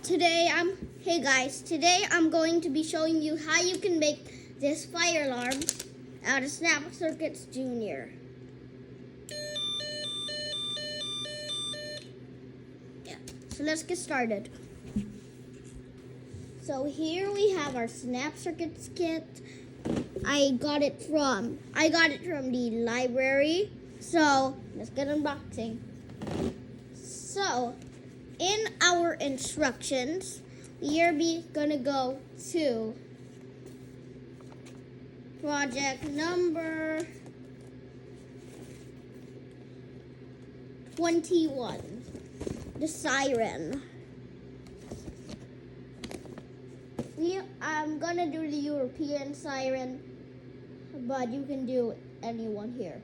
Hey guys, today I'm going to be showing you how you can make this fire alarm out of Snap Circuits Junior. Yeah, so let's get started. So here we have our Snap Circuits kit. I got it from the library. So let's get unboxing. So in our instructions, we are gonna go to project number 21, the siren. I'm gonna do the European siren, but you can do anyone here.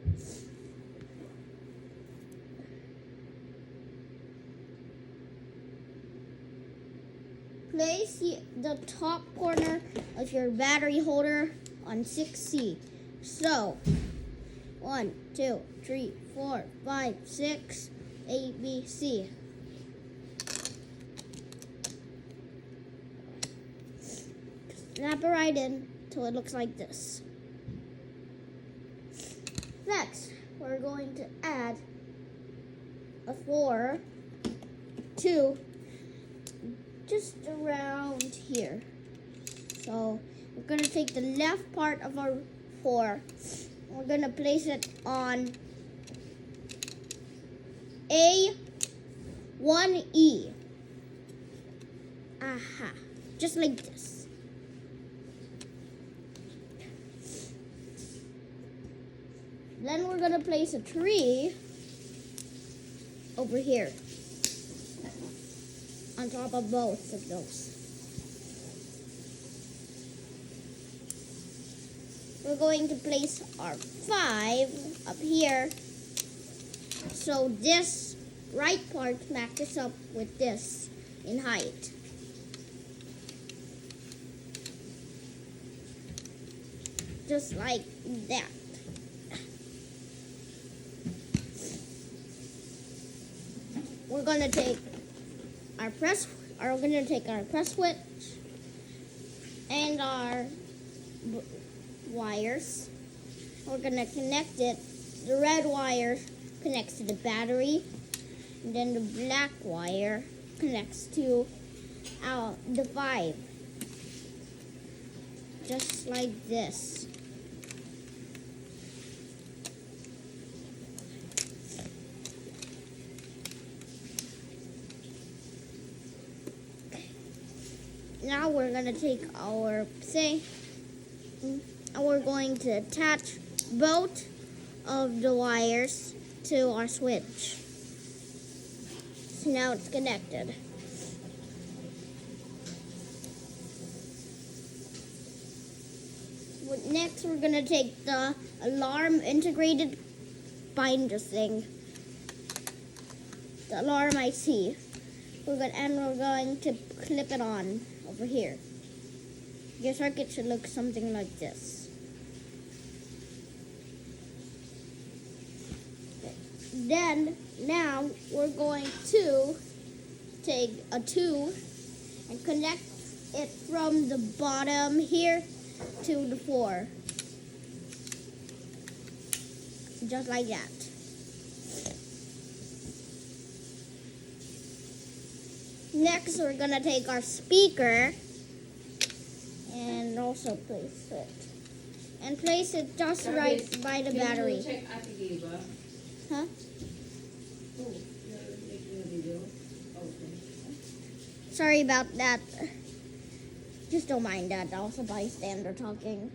Place the top corner of your battery holder on 6C. So, 1, 2, 3, 4, 5, 6, A, B, C. Snap it right in till it looks like this. Next, we're going to add a 4 to just around here. So we're going to take the left part of our 4. We're going to place it on A1E. Aha. Just like this. Then we're going to place a tree over here on top of both of those. We're going to place our 5 up here, so this right part matches up with this in height. Just like that. We're gonna take our press switch and our wires. We're gonna connect it. The red wire connects to the battery, and then the black wire connects to the 5. Just like this. Now we're gonna take our and we're going to attach both of the wires to our switch. So now it's connected. Next, we're gonna take the alarm integrated binder thing, the alarm IC. We're going to clip it on over here. Your circuit should look something like this. Now we're going to take a 2 and connect it from the bottom here to the 4. Just like that. Next, we're gonna take our speaker and also place it just right by the battery. Huh? Sorry about that. Just don't mind that. That was a bystander talking.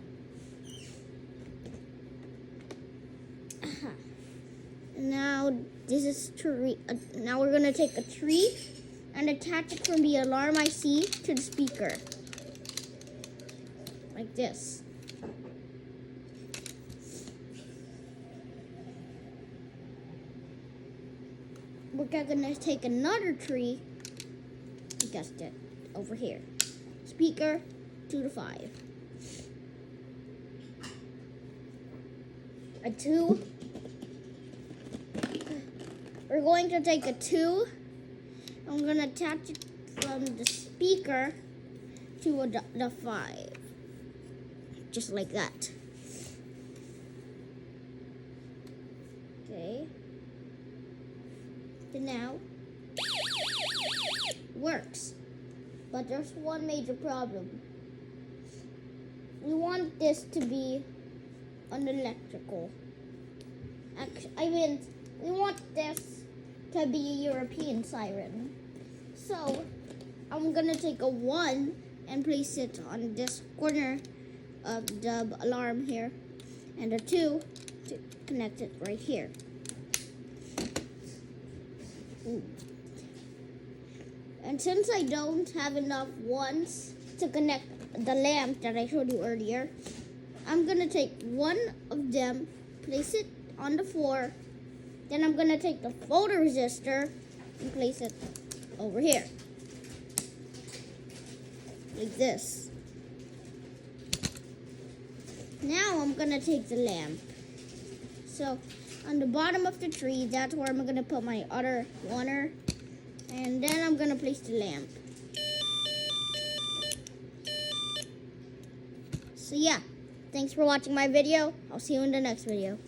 Now this is tree. Now we're gonna take a tree and attach it from the alarm IC to the speaker. Like this. We're gonna take another tree, you guessed it, over here. Speaker to the 5. A 2. We're going to take a 2. I'm gonna attach it from the speaker to the 5. Just like that. Okay. So now, works. But there's one major problem. We want this to be an electrical. We want this to be a European siren. So, I'm gonna take a 1 and place it on this corner of the alarm here, and a 2 to connect it right here. And since I don't have enough 1s to connect the lamp that I showed you earlier, I'm gonna take one of them, place it on the floor, then I'm gonna take the photoresistor and place it over here. Like this. Now I'm gonna take the lamp. So on the bottom of the tree, that's where I'm gonna put my other oner. And then I'm gonna place the lamp. So yeah, thanks for watching my video. I'll see you in the next video.